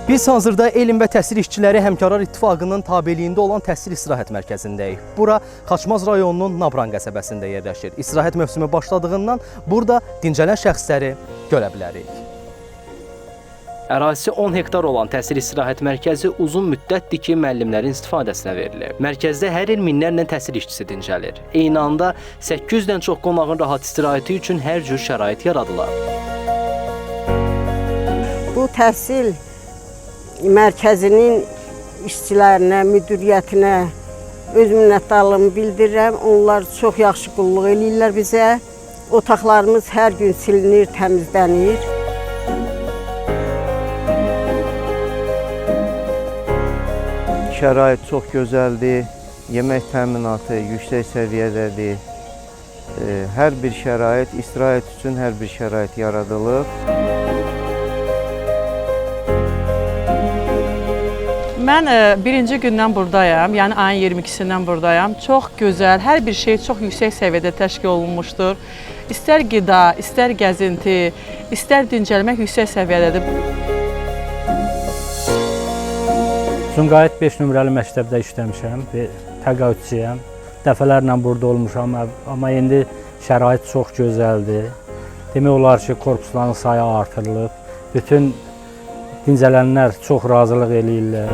Biz hazırda Elm və Təhsil İşçiləri Həmkarlar İttifaqının tabeliyində olan təhsil istirahət mərkəzindəyik. Bura Xaçmaz rayonunun Nabran qəsəbəsində yerləşir. İstirahət mövsümü başladığından burada dincələn şəxsləri görə bilərik. Ərazisi 10 hektar olan təhsil istirahət mərkəzi uzun müddətdir ki, müəllimlərin istifadəsinə verilir. Mərkəzdə hər il minlərlə təhsil işçisi dincəlir. Eyni anda 800-dən çox qonağın rahat istirahəti üçün hər cür şərait yaradılır. Bu təhsil mərkəzinin işçilərinə, müdiriyyətinə öz minnətdarlığımı bildirirəm. Onlar çox yaxşı qulluq eləyirlər bizə. Otaqlarımız hər gün silinir, təmizlənir. Şərait çox gözəldir, yemək təminatı yüksək səviyyədədir. Hər bir şərait, istirahət üçün hər bir şərait yaradılıb. Mən birinci gündən buradayam, yəni ayın 22-sindən buradayam. Çox gözəl, hər bir şey çox yüksək səviyyədə təşkil olunmuşdur. İstər qida, istər gəzinti, istər dincəlmək yüksək səviyyədədir. Sumqayıt 5 nömrəli məktəbdə işləmişəm, təqaüdçüyəm. Dəfələrlə burada olmuşam, amma indi şərait çox gözəldir. Demək olar ki, korpusların sayı artırılıb. Bütün dincələnlər çox razılıq eləyirlər.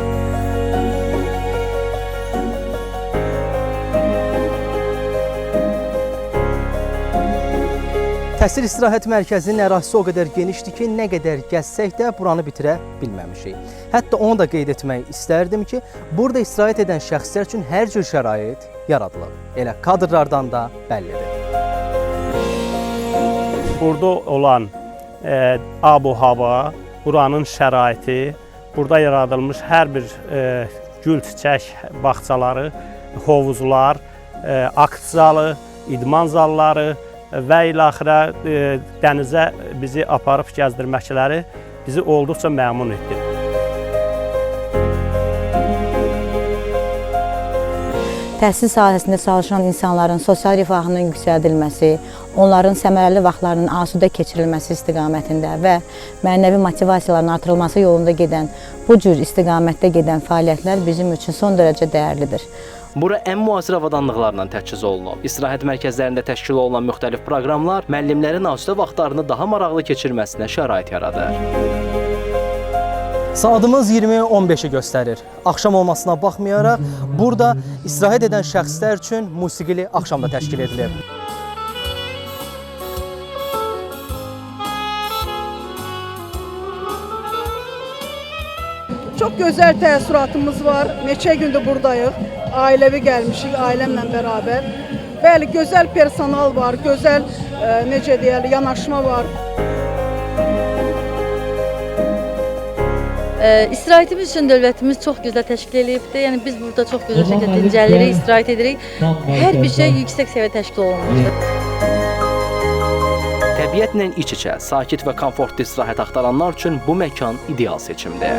Təhsil istirahət mərkəzinin ərazisi o qədər genişdir ki, nə qədər gəzsək də buranı bitirə bilməmişik. Hətta onu da qeyd etmək istərdim ki, burada istirahət edən şəxslər üçün hər cür şərait yaradılır. Elə kadrlardan da bəllidir. Burada olan ab-hava, buranın şəraiti, burada yaradılmış hər bir gül çiçək bağçaları, hovuzlar, akt zalı, idman zalları və ilaxıra dənizə bizi aparıb gəzdirməkləri bizi olduqca məmnun etdi. Təhsil sahəsində çalışan insanların sosial rifahının yüksəldilməsi, onların səmərəli vaxtlarının asudə keçirilməsi istiqamətində və mənəvi motivasiyaların artırılması yolunda gedən, bu cür istiqamətdə gedən fəaliyyətlər bizim üçün son dərəcə dəyərlidir. Bura ən müasir avadanlıqlarla təchiz olunub. İstirahət mərkəzlərində təşkil olunan müxtəlif proqramlar müəllimlərin asudə vaxtlarını daha maraqlı keçirməsinə şərait yaradır. Saatımız 20:15-i göstərir. Axşam olmasına baxmayaraq, burada istirahət edən şəxslər üçün musiqili axşam da təşkil edilir. Çox gözəl təəssüratımız var. Neçə gündür buradayıq. Ailəvi gəlmişik, ailəmlə bərabər. Bəli, gözəl personal var, gözəl necə deyərlər, yanaşma var. İstirahətimiz üçün dövlətimiz çox gözəl təşkil edibdir. Yəni biz burada çox gözəl şəkildə dincəlirik, istirahət edirik. Hər bir şey yüksək səviyyədə təşkil olunmuşdur. Təbiətlə iç-içə, sakit və komfortlu istirahət axtaranlar üçün bu məkan ideal seçimdir.